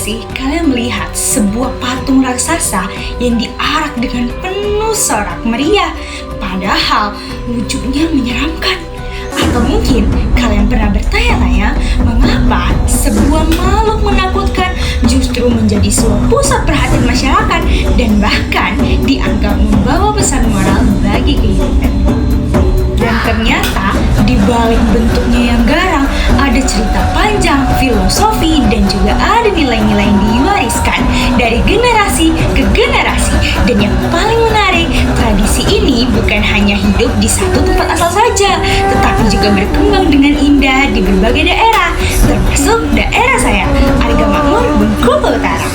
gak sih kalian melihat sebuah patung raksasa yang diarak dengan penuh sorak meriah, padahal wujudnya menyeramkan? Atau mungkin kalian pernah bertanya-tanya mengapa sebuah makhluk menakutkan justru menjadi sebuah pusat perhatian masyarakat dan bahkan dianggap membawa pesan moral bagi kehidupan? Dan ternyata di balik bentuknya yang garang ada cerita panjang, filosofi, dan juga ada nilai-nilai yang diwariskan dari generasi ke generasi. Dan yang paling menarik, tradisi ini bukan hanya hidup di satu tempat asal saja, tetapi juga berkembang dengan indah di berbagai daerah, termasuk daerah saya, Argamakmur, Bengkulu Utara.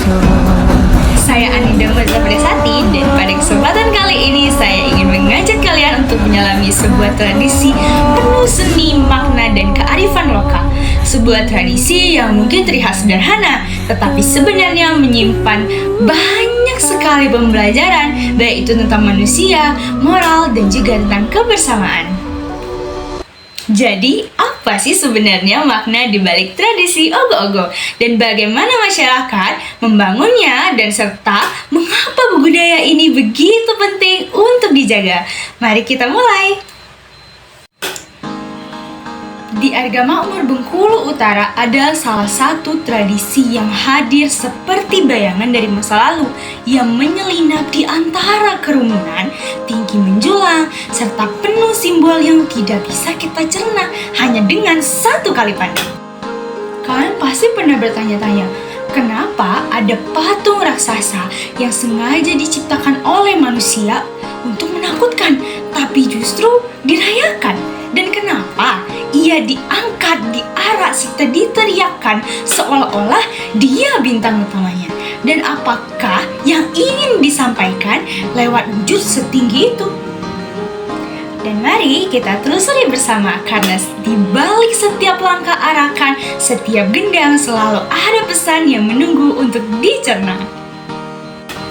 Saya Anindya Murzabaresati, dan pada kesempatan kali ini saya ingin mengajak kalian untuk menyelami sebuah tradisi penuh seni, makna, dan kearifan lokal. Sebuah tradisi yang mungkin terlihat sederhana, tetapi sebenarnya menyimpan banyak sekali pembelajaran, baik itu tentang manusia, moral, dan juga tentang kebersamaan. Jadi, apa sih sebenarnya makna di balik tradisi ogo-ogo? Dan bagaimana masyarakat membangunnya? Dan serta mengapa budaya ini begitu penting untuk dijaga? Mari kita mulai! Di Argamakmur, Bengkulu Utara ada salah satu tradisi yang hadir seperti bayangan dari masa lalu yang menyelinap di antara kerumunan, tinggi menjulang, serta penuh simbol yang tidak bisa kita cerna hanya dengan satu kali pandang. Kalian pasti pernah bertanya-tanya, kenapa ada patung raksasa yang sengaja diciptakan oleh manusia untuk menakutkan, tapi justru dirayakan? Dan kenapa ia diangkat, diarak, serta diteriakkan seolah-olah dia bintang utamanya? Dan apakah yang ingin disampaikan lewat wujud setinggi itu? Dan mari kita telusuri bersama, karena di balik setiap langkah arakan, setiap gendang selalu ada pesan yang menunggu untuk dicerna.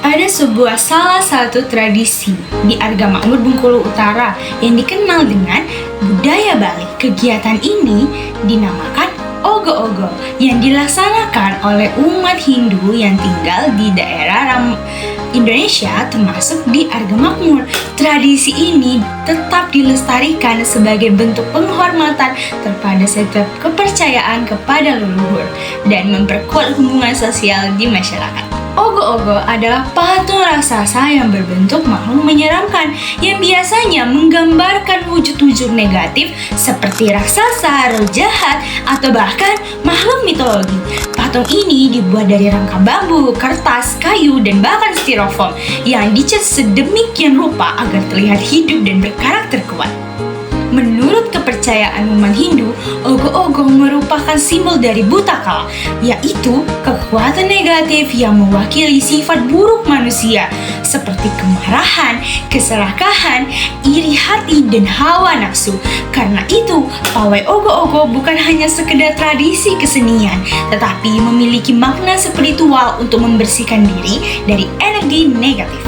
Ada salah satu tradisi di Argamakmur, Bengkulu Utara yang dikenal dengan budaya Bali. Kegiatan ini dinamakan ogo-ogo yang dilaksanakan oleh umat Hindu yang tinggal di daerah Indonesia, termasuk di Argamakmur. Tradisi ini tetap dilestarikan sebagai bentuk penghormatan terhadap setiap kepercayaan kepada leluhur dan memperkuat hubungan sosial di masyarakat. Ogo-ogo adalah patung raksasa yang berbentuk makhluk menyeramkan yang biasanya menggambarkan wujud-wujud negatif seperti raksasa, roh jahat, atau bahkan makhluk mitologi. Patung ini dibuat dari rangka bambu, kertas, kayu, dan bahkan styrofoam yang dicat sedemikian rupa agar terlihat hidup dan berkarakter kuat. Menurut kepercayaan umat Hindu, ogo-ogo merupakan simbol dari buta kala, yaitu kekuatan negatif yang mewakili sifat buruk manusia seperti kemarahan, keserakahan, iri hati, dan hawa nafsu. Karena itu, pawai ogo-ogo bukan hanya sekedar tradisi kesenian, tetapi memiliki makna spiritual untuk membersihkan diri dari energi negatif.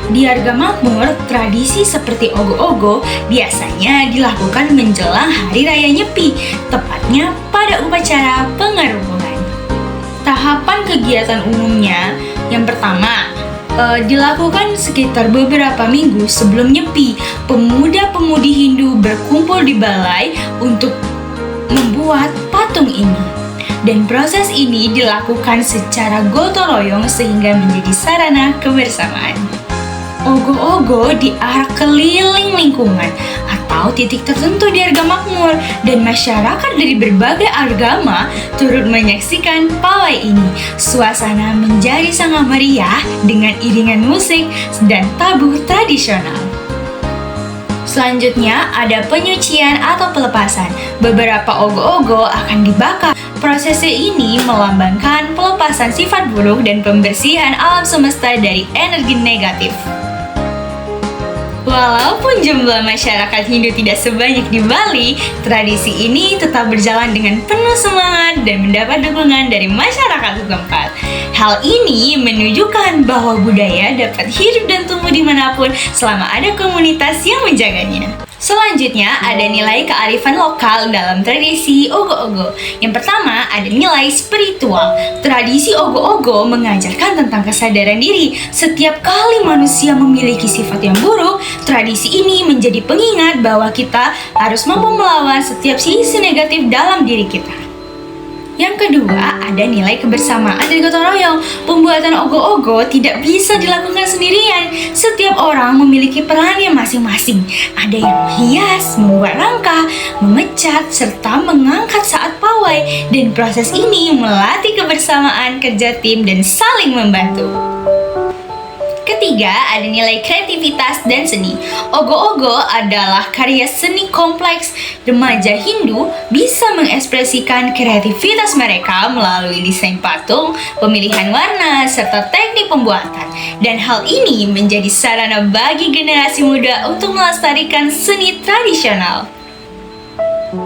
Di Argamakmur, tradisi seperti ogo-ogo biasanya dilakukan menjelang Hari Raya Nyepi, tepatnya pada upacara pengarungan. Tahapan kegiatan umumnya yang pertama dilakukan sekitar beberapa minggu sebelum Nyepi. Pemuda-pemudi Hindu berkumpul di balai untuk membuat patung ini. Dan proses ini dilakukan secara gotong royong sehingga menjadi sarana kebersamaan. Ogo-ogo diarak keliling lingkungan atau titik tertentu di Argamakmur, dan masyarakat dari berbagai agama turut menyaksikan pawai ini. Suasana menjadi sangat meriah dengan iringan musik dan tabuh tradisional. Selanjutnya ada penyucian atau pelepasan. Beberapa ogo-ogo akan dibakar. Prosesi ini melambangkan pelepasan sifat buruk dan pembersihan alam semesta dari energi negatif. Walaupun jumlah masyarakat Hindu tidak sebanyak di Bali, tradisi ini tetap berjalan dengan penuh semangat dan mendapat dukungan dari masyarakat setempat. Hal ini menunjukkan bahwa budaya dapat hidup dan tumbuh dimanapun selama ada komunitas yang menjaganya. Selanjutnya ada nilai kearifan lokal dalam tradisi ogo-ogo. Yang pertama ada nilai spiritual. Tradisi ogo-ogo mengajarkan tentang kesadaran diri. Setiap kali manusia memiliki sifat yang buruk, tradisi ini menjadi pengingat bahwa kita harus mampu melawan setiap sisi negatif dalam diri kita. Yang kedua, ada nilai kebersamaan dan gotong royong. Pembuatan ogo-ogo tidak bisa dilakukan sendirian. Setiap orang memiliki perannya masing-masing. Ada yang menghias, membuat rangka, memecat, serta mengangkat saat pawai. Dan proses ini melatih kebersamaan, kerja tim, dan saling membantu. Ketiga, ada nilai kreativitas dan seni. Ogo-ogo adalah karya seni kompleks. Remaja Hindu bisa mengekspresikan kreativitas mereka melalui desain patung, pemilihan warna, serta teknik pembuatan. Dan hal ini menjadi sarana bagi generasi muda untuk melestarikan seni tradisional.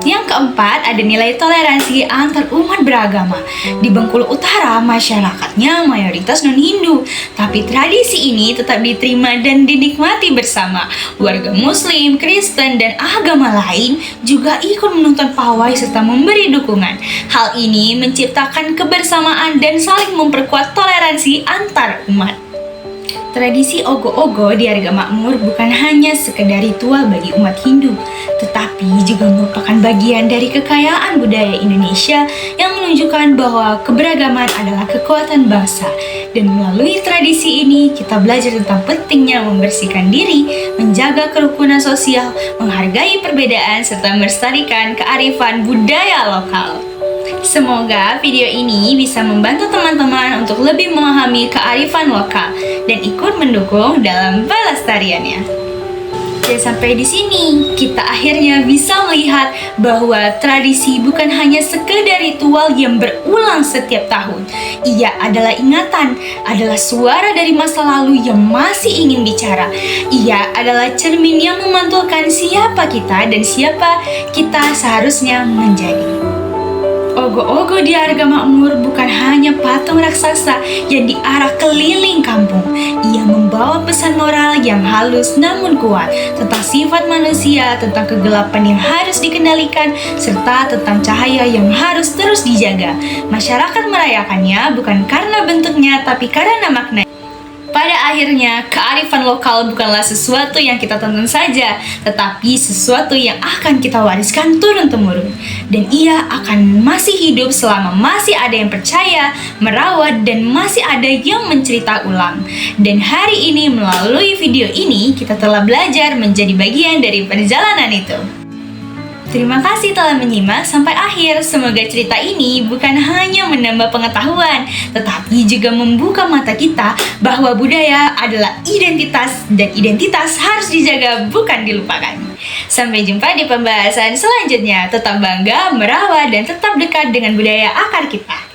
Yang keempat, ada nilai toleransi antar umat beragama. Di Bengkulu Utara, masyarakatnya mayoritas non-Hindu, tapi tradisi ini tetap diterima dan dinikmati bersama. Warga Muslim, Kristen, dan agama lain juga ikut menonton pawai serta memberi dukungan. Hal ini menciptakan kebersamaan dan saling memperkuat toleransi antar umat. Tradisi ogo-ogo di Harga Makmur bukan hanya sekedar ritual bagi umat Hindu, tetapi juga merupakan bagian dari kekayaan budaya Indonesia yang menunjukkan bahwa keberagaman adalah kekuatan bangsa. Dan melalui tradisi ini, kita belajar tentang pentingnya membersihkan diri, menjaga kerukunan sosial, menghargai perbedaan, serta melestarikan kearifan budaya lokal. Semoga video ini bisa membantu teman-teman untuk lebih memahami kearifan lokal dan ikut mendukung dalam pelestariannya. Dan sampai di sini kita akhirnya bisa melihat bahwa tradisi bukan hanya sekedar ritual yang berulang setiap tahun. Ia adalah ingatan, adalah suara dari masa lalu yang masih ingin bicara. Ia adalah cermin yang memantulkan siapa kita dan siapa kita seharusnya menjadi. Ogo-ogo di Harga Makmur bukan hanya patung raksasa yang diarak keliling kampung. Ia membawa pesan moral yang halus namun kuat tentang sifat manusia, tentang kegelapan yang harus dikendalikan, serta tentang cahaya yang harus terus dijaga. Masyarakat merayakannya bukan karena bentuknya, tapi karena makna. Pada akhirnya, kearifan lokal bukanlah sesuatu yang kita tonton saja, tetapi sesuatu yang akan kita wariskan turun-temurun. Dan ia akan masih hidup selama masih ada yang percaya, merawat, dan masih ada yang mencerita ulang. Dan hari ini, melalui video ini, kita telah belajar menjadi bagian dari perjalanan itu. Terima kasih telah menyimak sampai akhir. Semoga cerita ini bukan hanya menambah pengetahuan, tetapi juga membuka mata kita bahwa budaya adalah identitas dan identitas harus dijaga bukan dilupakan. Sampai jumpa di pembahasan selanjutnya. Tetap bangga, merawat, dan tetap dekat dengan budaya akar kita.